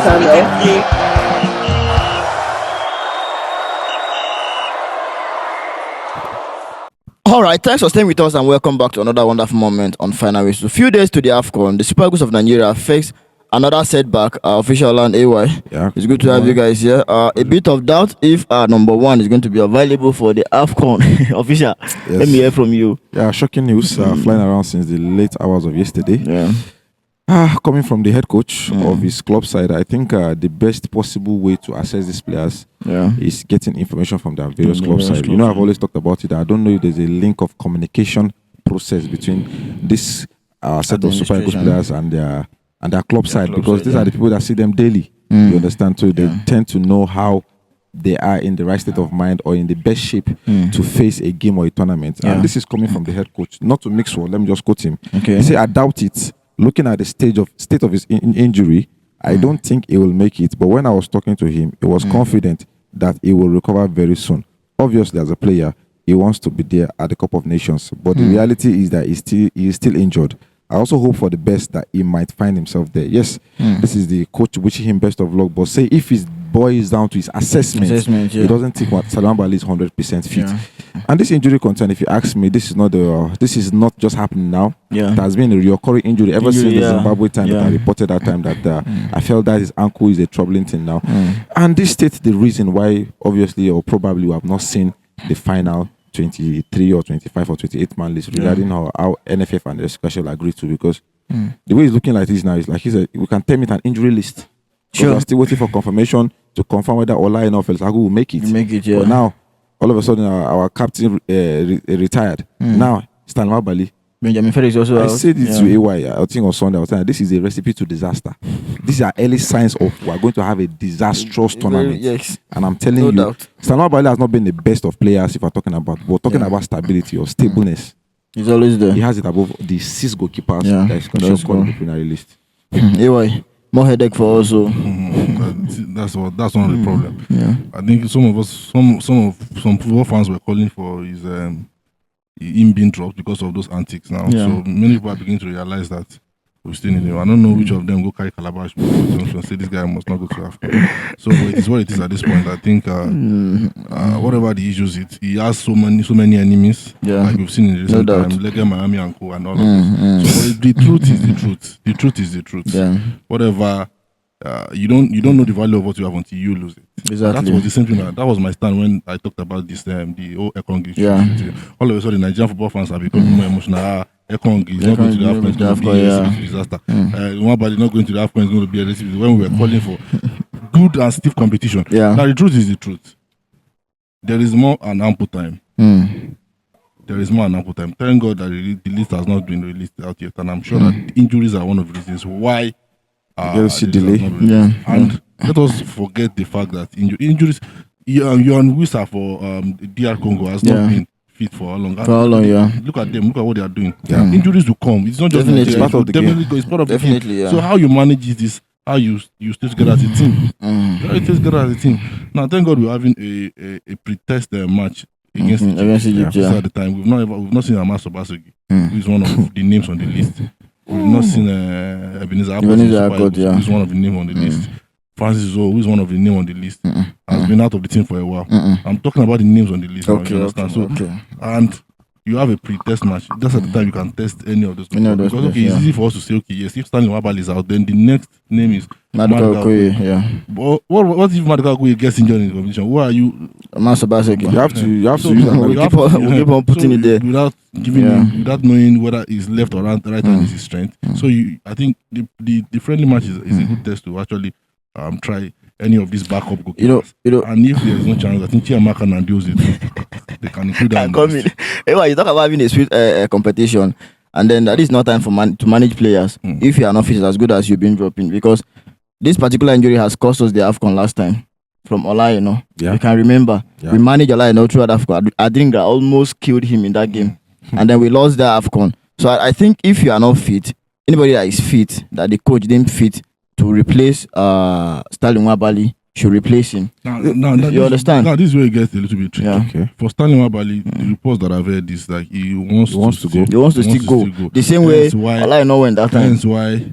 channel. All right, thanks for staying with us and welcome back to another wonderful moment on Final Race. A few days to the Afcon, the Super Eagles of Nigeria face another setback. Official land AY. Yeah, it's good to have you guys here. A bit of doubt if number one is going to be available for the Afcon. Official, yes. Let me hear from you. Yeah, shocking news flying around since the late hours of yesterday. Yeah. Coming from the head coach of his club side, I think the best possible way to assess these players is getting information from their various club side. You know, I've always talked about it. I don't know if there's a link of communication process between this set of Super Eagles players and their club side, because these are the people that see them daily. You understand? So they tend to know how they are in the right state of mind or in the best shape to face a game or a tournament. And this is coming from the head coach. Not to mix one, let me just quote him. He said, I doubt it. Looking at the state of his injury, I don't think he will make it. But when I was talking to him, he was confident that he will recover very soon. Obviously, as a player, he wants to be there at the Cup of Nations. But the reality is that he is still injured. I also hope for the best that he might find himself there. Yes, this is the coach wishing him best of luck. But say if his boils down to his assessment, he doesn't think what Stanley Nwabali is 100% fit. And this injury concern, if you ask me, this is not just happening now. It has been a recurring injury ever since the Zimbabwe time that I reported that time that I felt that his ankle is a troubling thing now. And this states the reason why, obviously or probably, we have not seen the final 23 or 25 or 28 man list regarding how NFF and the special agree to, because the way he's looking like this now is like he said, we can term it an injury list. Sure. We're still waiting for confirmation to confirm whether Ola and Felsagu will make it. But now, all of a sudden, our captain retired. Now, Stanley Nwabali. Benjamin Felix also. I said it to AY, I think on Sunday, I was saying this is a recipe to disaster. These are early signs of we are going to have a disastrous tournament. And I'm telling you, Stanley Nwabali has not been the best of players if we're talking about, but talking about stability or stableness. He's always there. He has it above the 6 goalkeepers that is called the primary list. AY. More headache for us. That's one of the problem. I think some football fans were calling for his him being dropped because of those antics now. So many people are beginning to realize that we still need him. I don't know which of them go carry Calabash and say this guy must not go to Africa. So it is what it is at this point. I think whatever the issues, he has so many enemies. Like we've seen in recent time, Lega, Miami, and Co. and all of this. So the truth is the truth. The truth is the truth. Whatever. You don't know the value of what you have until you lose it. Exactly. That was the same thing. That was my stand when I talked about this the whole Afcon issue. All of a sudden, Nigerian football fans are becoming more emotional. Afcon is not going to the Afcon. It's going to be a disaster. Nwabali not going to the Afcon is going to be a recipe. When we were calling for good and stiff competition. Now the truth is the truth. There is more an ample time. There is more an ample time. Thank God that the list has not been released out yet, and I'm sure that injuries are one of the reasons why. Delay. And let us forget the fact that injuries. Johan Wissa for DR Congo has not been fit for how long? Look at them. Look at what they are doing. Injuries will come. It's not just definitely part of the game. It's part of the game. So how you manage this? How you stay together as a team? How you stay together as a team? Now, thank God we're having a pre-test match against Egypt. At the time, we've not seen Amas Obasogi, who is one of the names on the list. We've not seen Ebenezer Akot, who is one of the names on the list. Francis Zoe, who is one of the names on the list, has been out of the team for a while. I'm talking about the names on the list. And you have a pre-test match. That's at the time you can test any of those. Because it's easy for us to say, okay, yes, if Stanley Nwabali is out, then the next name is Maduka Okoye. But what if Maduka Okoye gets injured in the competition? Who are you? Master Basek. You have to use that. We keep on putting it there without giving him, without knowing whether he's left or right hand is his strength. So I think the friendly match is a good test to actually try any of these backup goalkeepers. And if there is no chance, I think Chiamaka and deals it. They can include that. You talk about having a sweet competition, and then that is not time to manage players. If you are not fit as good as you've been dropping, because this particular injury has cost us the Afcon last time from Ola. You can remember we managed Ola throughout Afcon. I think that almost killed him in that game, and then we lost the Afcon. So I think if you are not fit, anybody that is fit, that the coach didn't fit to replace Stanley Nwabali, should replace him. You understand? Now this is where it gets a little bit tricky. For Stanley Nwabali, the reports that I've heard is like he wants to go. He wants to still go. The same way Ola went that time. Hence why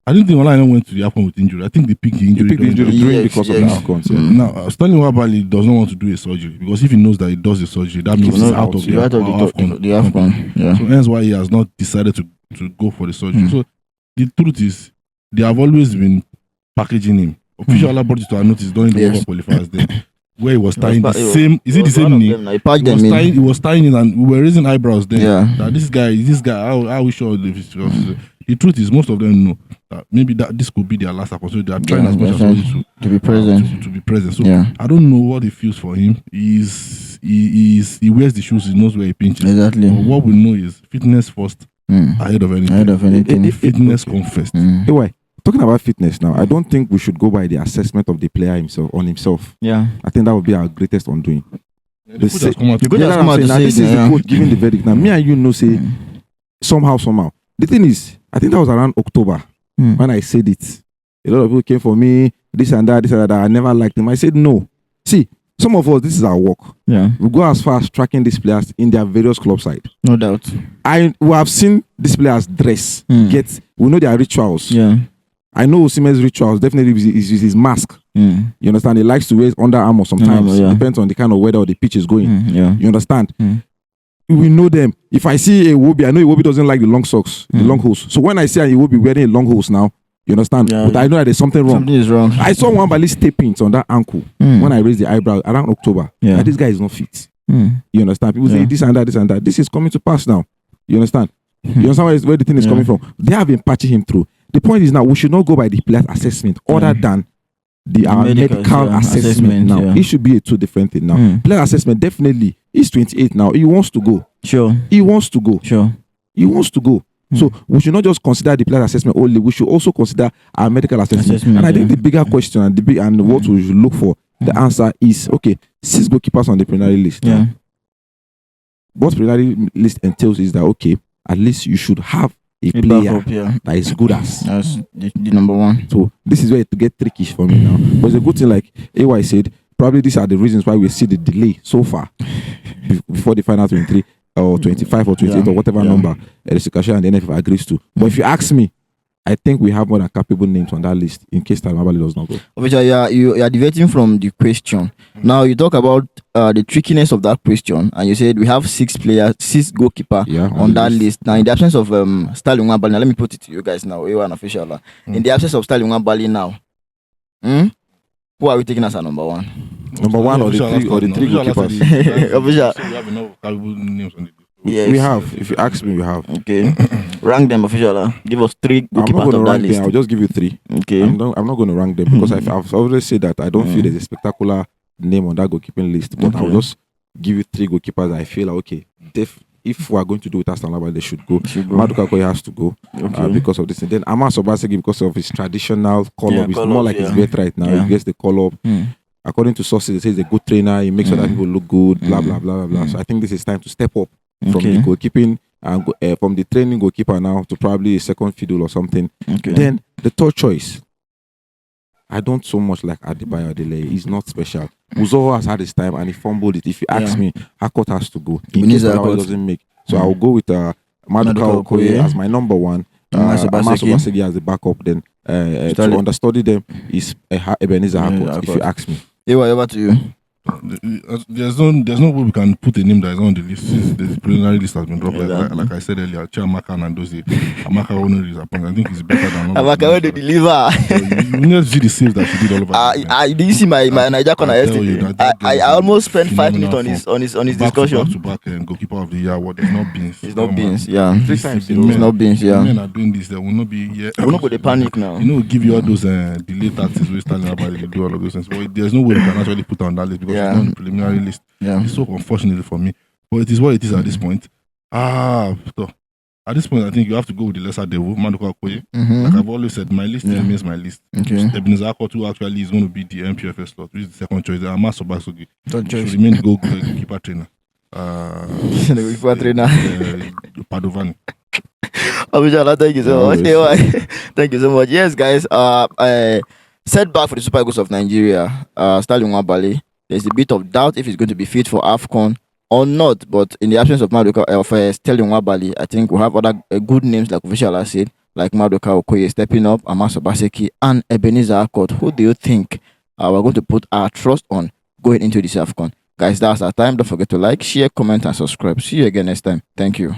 I didn't think Ola went to the Afcon with injury. I think they picked the injury during because of the Afcon. Now, Stanley Nwabali does not want to do a surgery because if he knows that he does the surgery, that means he's out of the Afcon. Yeah. So hence why he has not decided to go for the surgery. So the truth is, they have always been packaging him. Official Ola brought it to our notice during the World Cup qualifiers then, where he was tying the same. Is it the same knee? He was tying it, and we were raising eyebrows then. Yeah. That this guy, how we sure the truth is, most of them know that maybe this could be their last opportunity. They are trying as much as possible to be present. To be present. So I don't know what it feels for him. He wears the shoes. He knows where he pinches. Exactly. But what we know is fitness first, ahead of anything. Fitness comes first. Anyway, talking about fitness now, I don't think we should go by the assessment of the player himself. Yeah. I think that would be our greatest undoing. The coach has come out this is the coach giving the verdict. Now, me and you know, say somehow. The thing is, I think that was around October when I said it. A lot of people came for me, this and that. I never liked him. I said no. See, some of us, this is our work. Yeah. We go as far as tracking these players in their various club side. No doubt. We have seen these players dress, we know their rituals. Yeah. I know Osimhen's rituals definitely is his mask. You understand? He likes to wear Under Armour sometimes. Depends on the kind of weather or the pitch is going. You understand? We know them. If I see Iwobi, I know Iwobi doesn't like the long socks, the long hose. So when I see Iwobi wearing a long hose now, you understand? Yeah. But I know that there's something wrong. Something is wrong. I saw Nwabali taping on that ankle when I raised the eyebrow around October. Yeah. This guy is not fit. You understand? People say this and that. This is coming to pass now. You understand? You understand where the thing is coming from? They have been patching him through. The point is now we should not go by the player's assessment other than the medical assessment now. It should be a two different thing now. Player assessment, definitely. He's 28 now. He wants to go. Sure. He wants to go. Sure. He wants to go. So we should not just consider the player assessment only. We should also consider our medical assessment. And I think the bigger question and what we should look for, the answer is, okay, 6 goalkeepers on the preliminary list. Yeah. What preliminary list entails is that, okay, at least you should have a player that is good as. That's the number one. So this is where it get tricky for me now. But it's a good thing, like AY said, probably these are the reasons why we see the delay so far before the final 23 or 25 or 28 or whatever number the Sekasha and the NFF agrees to. But if you ask me, I think we have more than capable names on that list in case Stanley Nwabali does not go. Obviously, you are deviating from the question. Now you talk about the trickiness of that question, and you said we have 6 goalkeeper on that list. Now, in the absence of Stanley Nwabali, now let me put it to you guys now, you are an official. In the absence of Stanley Nwabali now, who are we taking as our number one? Number one or the three goalkeepers? Official. So we have enough capable names on the list. Yes. We have. If you ask me, we have. Okay. Rank them, official. Give us 3 goalkeepers on that list. I'll just give you 3. Okay. I'm not going to rank them because I've always said that I don't feel there's a spectacular name on that goalkeeping list. But I'll just give you 3 goalkeepers that I feel like, okay, if we are going to do with Stanley Nwabali, they should go. Maduka Okoye has to go because of this. And then Amos Obaseki, because of his traditional call-up, it's more like his birthright now. He gets the call-up. According to sources, they say he's a good trainer. He makes sure that people look good, blah, blah, blah, blah, blah. So I think this is time to step up from the goalkeeping and from the training goalkeeper now to probably a second fiddle or something. Then the third choice, I don't so much like Adebayo Adeleye. He's not special. Uzoho has had his time and he fumbled it. If you ask me, Hakot has to go. In case Hakot doesn't make. So I'll go with Maduka Okoye as my number one. Amos Obaseki as the backup. Then to understudy them is Ebenezer Hakot, if you ask me. Over to you. There's no way we can put a name that is on the list since the preliminary list has been dropped. Like I said earlier, Chiamaka and Ndozie. Amaka only is appointed. I think he's better than Amaka when they deliver. You need to see the saves that she did all over. Did you see my Niger corner yesterday? I almost spent 5 minutes on his discussion. Back to back and goalkeeper of the year. What? It's not beans. It's not beans. Yeah. 3 times. It's not beans. Yeah. Men are doing this. They will not be here. We're not going to panic now. You know, give you all those delay taxes. We Stanley Nwabali do all of those things. But there's no way we can actually put on that list because it's not on the preliminary list. It's so unfortunate for me, but it is what it is at this point. So at this point, I think you have to go with the lesser devil, Maduka Okoye. Like I've always said, my list remains my list. Ebenezer Hakot, who actually is going to be the MPFS slot, which is the second choice. Amos Obaseki should remain the goalkeeper trainer. Goalkeeper trainer. Padovani. Thank you so much. Thank you so much. Yes, guys. Setback for the Super Eagles of Nigeria. Stanley Nwabali. There's a bit of doubt if he's going to be fit for Afcon or not. But in the absence of Stanley Nwabali, I think we have other good names like official has said. like Maduka Okoye stepping up, Amaso Baseki, and Ebenezer Akot. Who do you think we're going to put our trust on going into this Afcon? Guys, that's our time. Don't forget to like, share, comment, and subscribe. See you again next time. Thank you.